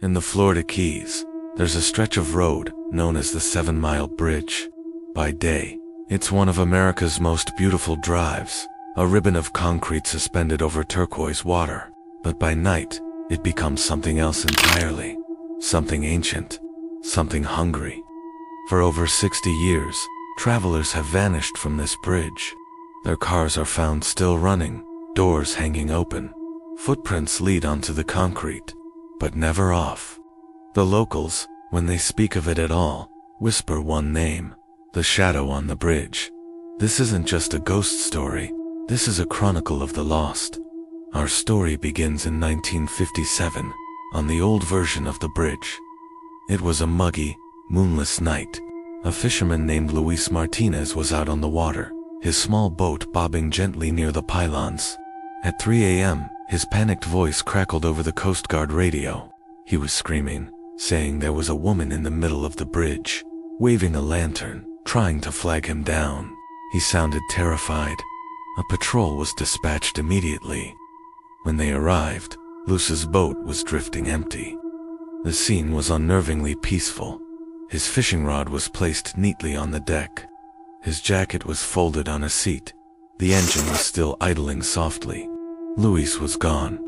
In the Florida Keys, there's a stretch of road known as the 7-Mile Bridge. By day, it's one of America's most beautiful drives, a ribbon of concrete suspended over turquoise water. But by night, it becomes something else entirely. Something ancient, something hungry. For over 60 years, travelers have vanished from this bridge. Their cars are found still running, doors hanging open. Footprints lead onto the concrete, but never off. The locals, when they speak of it at all, whisper one name: the shadow on the bridge. This isn't just a ghost story, this is a chronicle of the lost. Our story begins in 1957, on the old version of the bridge. It was a muggy, moonless night. A fisherman named Luis Martinez was out on the water, his small boat bobbing gently near the pylons. At 3 a.m., his panicked voice crackled over the Coast Guard radio. He was screaming, saying there was a woman in the middle of the bridge, waving a lantern, trying to flag him down. He sounded terrified. A patrol was dispatched immediately. When they arrived, Luis's boat was drifting empty. The scene was unnervingly peaceful. His fishing rod was placed neatly on the deck. His jacket was folded on a seat. The engine was still idling softly. Luis was gone.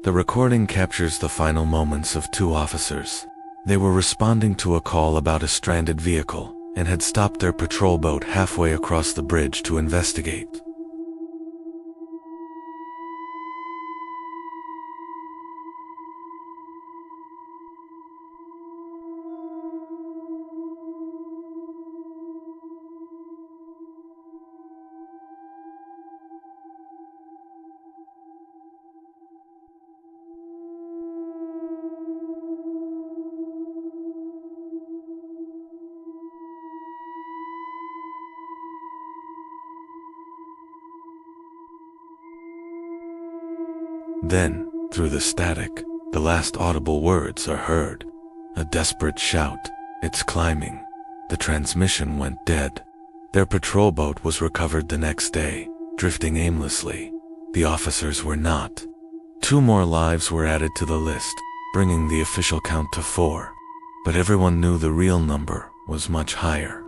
The recording captures the final moments of two officers. They were responding to a call about a stranded vehicle and had stopped their patrol boat halfway across the bridge to investigate. Then, through the static, the last audible words are heard. A desperate shout. It's climbing. The transmission went dead. Their patrol boat was recovered the next day, drifting aimlessly. The officers were not. 2 more lives were added to the list, bringing the official count to 4. But everyone knew the real number was much higher.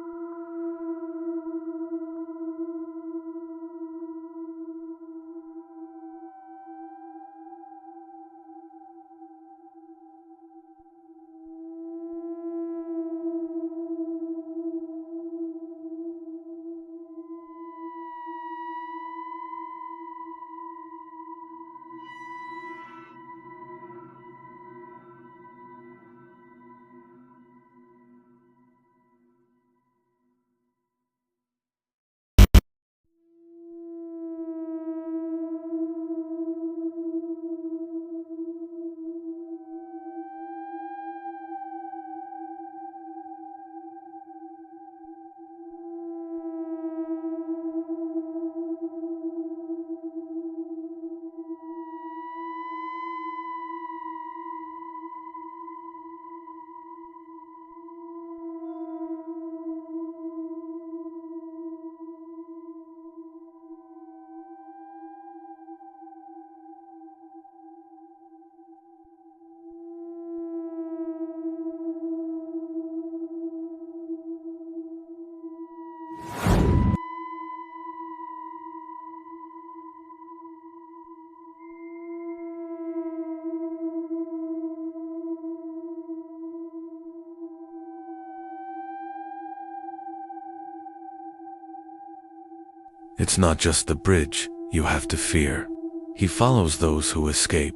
It's not just the bridge you have to fear. He follows those who escape.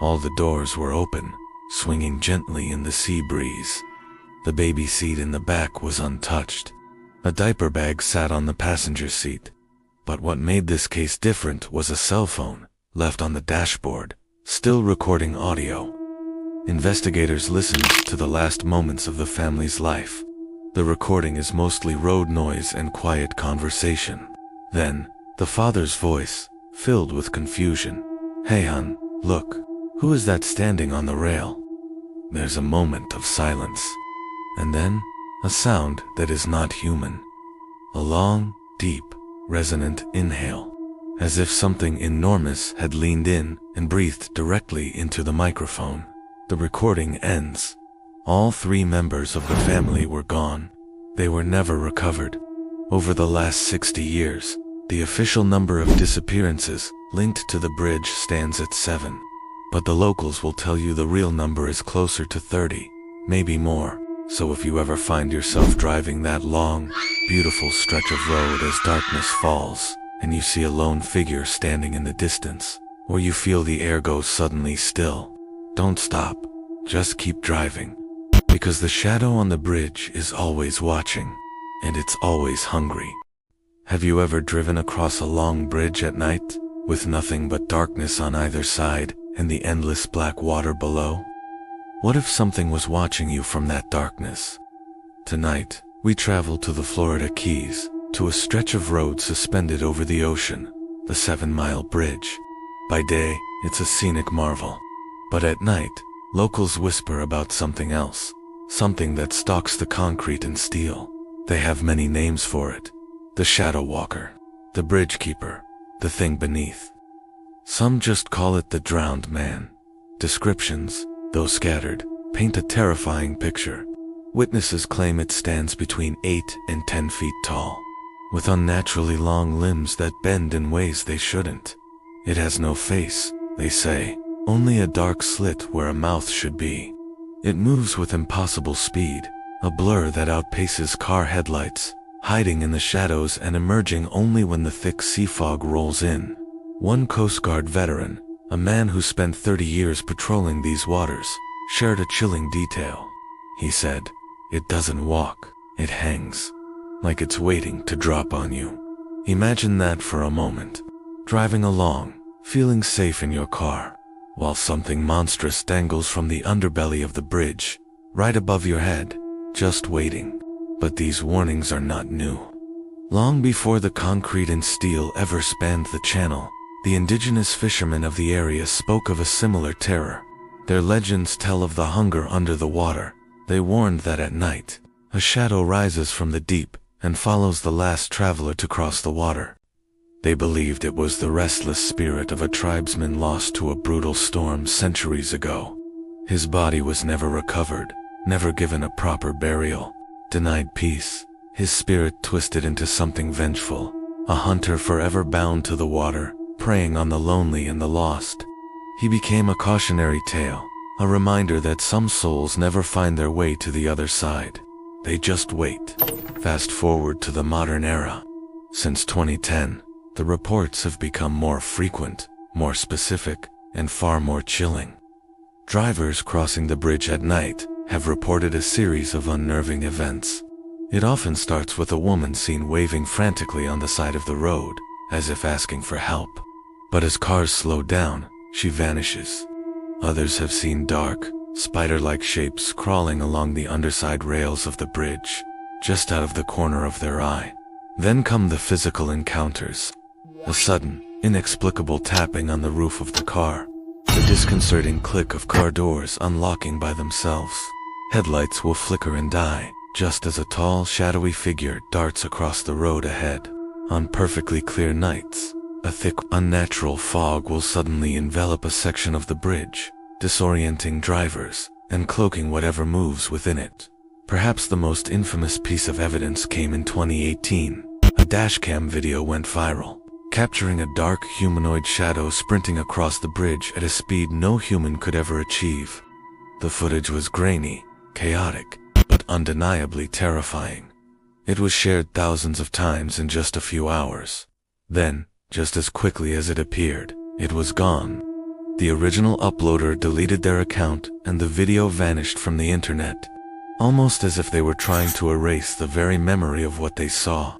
All the doors were open, swinging gently in the sea breeze. The baby seat in the back was untouched. A diaper bag sat on the passenger seat. But what made this case different was a cell phone, left on the dashboard, still recording audio. Investigators listened to the last moments of the family's life. The recording is mostly road noise and quiet conversation. Then, the father's voice, filled with confusion. "Hey hon, look. Who is that standing on the rail?" There's a moment of silence. And then, a sound that is not human. A long, deep, resonant inhale. As if something enormous had leaned in and breathed directly into the microphone. The recording ends. All 3 members of the family were gone. They were never recovered. Over the last 60 years, the official number of disappearances linked to the bridge stands at 7. But the locals will tell you the real number is closer to 30, maybe more. So if you ever find yourself driving that long, beautiful stretch of road as darkness falls, and you see a lone figure standing in the distance, or you feel the air go suddenly still, don't stop. Just keep driving. Because the shadow on the bridge is always watching, and it's always hungry. Have you ever driven across a long bridge at night, with nothing but darkness on either side, and the endless black water below? What if something was watching you from that darkness? Tonight, we travel to the Florida Keys, to a stretch of road suspended over the ocean, the 7-mile bridge. By day, it's a scenic marvel. But at night, locals whisper about something else, something that stalks the concrete and steel. They have many names for it. The shadow walker, the bridge keeper, the thing beneath. Some just call it the drowned man. Descriptions, though scattered, paint a terrifying picture. Witnesses claim it stands between 8 and 10 feet tall, with unnaturally long limbs that bend in ways they shouldn't. It has no face, they say, only a dark slit where a mouth should be. It moves with impossible speed, a blur that outpaces car headlights, hiding in the shadows and emerging only when the thick sea fog rolls in. One Coast Guard veteran, a man who spent 30 years patrolling these waters, shared a chilling detail. He said, "It doesn't walk, it hangs, like it's waiting to drop on you." Imagine that for a moment. Driving along, feeling safe in your car, while something monstrous dangles from the underbelly of the bridge, right above your head, just waiting. But these warnings are not new. Long before the concrete and steel ever spanned the channel, the indigenous fishermen of the area spoke of a similar terror. Their legends tell of the hunger under the water. They warned that at night, a shadow rises from the deep and follows the last traveler to cross the water. They believed it was the restless spirit of a tribesman lost to a brutal storm centuries ago. His body was never recovered, never given a proper burial, denied peace, his spirit twisted into something vengeful, a hunter forever bound to the water, preying on the lonely and the lost. He became a cautionary tale, a reminder that some souls never find their way to the other side. They just wait. Fast forward to the modern era. Since 2010, the reports have become more frequent, more specific, and far more chilling. Drivers crossing the bridge at night have reported a series of unnerving events. It often starts with a woman seen waving frantically on the side of the road, as if asking for help. But as cars slow down, she vanishes. Others have seen dark, spider-like shapes crawling along the underside rails of the bridge, just out of the corner of their eye. Then come the physical encounters. A sudden, inexplicable tapping on the roof of the car. The disconcerting click of car doors unlocking by themselves. Headlights will flicker and die, just as a tall, shadowy figure darts across the road ahead. On perfectly clear nights, A thick, unnatural fog will suddenly envelop a section of the bridge, disorienting drivers and cloaking whatever moves within it. Perhaps the most infamous piece of evidence came in 2018. A dashcam video went viral, capturing a dark humanoid shadow sprinting across the bridge at a speed no human could ever achieve. The footage was grainy, chaotic, but undeniably terrifying. It was shared thousands of times in just a few hours. Then, just as quickly as it appeared, it was gone. The original uploader deleted their account and the video vanished from the internet, almost as if they were trying to erase the very memory of what they saw.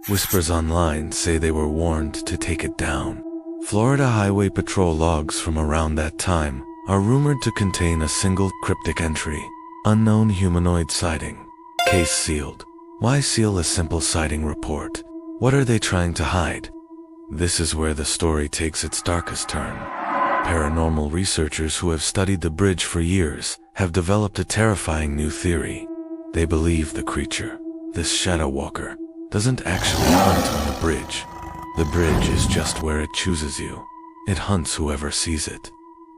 Whispers online say they were warned to take it down. Florida Highway Patrol logs from around that time are rumored to contain a single cryptic entry: unknown humanoid sighting. Case sealed. Why seal a simple sighting report? What are they trying to hide? This is where the story takes its darkest turn. Paranormal researchers who have studied the bridge for years have developed a terrifying new theory. They believe the creature, this shadow walker, doesn't actually hunt on the bridge. The bridge is just where it chooses you. It hunts whoever sees it.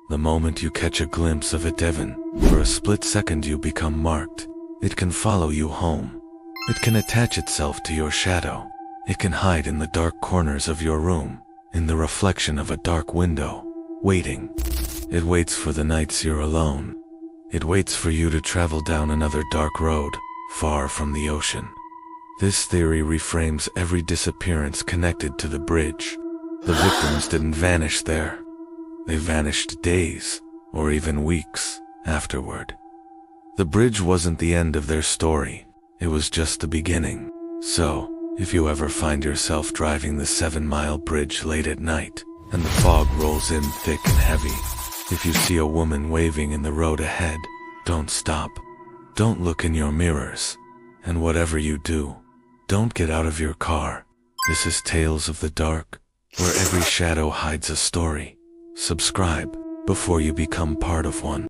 The moment you catch a glimpse of it, Evan, for a split second you become marked. It can follow you home. It can attach itself to your shadow. It can hide in the dark corners of your room, in the reflection of a dark window, waiting. It waits for the nights you're alone. It waits for you to travel down another dark road, far from the ocean. This theory reframes every disappearance connected to the bridge. The victims didn't vanish there. They vanished days, or even weeks, afterward. The bridge wasn't the end of their story. It was just the beginning. So, if you ever find yourself driving the 7-mile bridge late at night, and the fog rolls in thick and heavy, if you see a woman waving in the road ahead, don't stop. Don't look in your mirrors. And whatever you do, don't get out of your car. This is Tales of the Dark, where every shadow hides a story. Subscribe before you become part of one.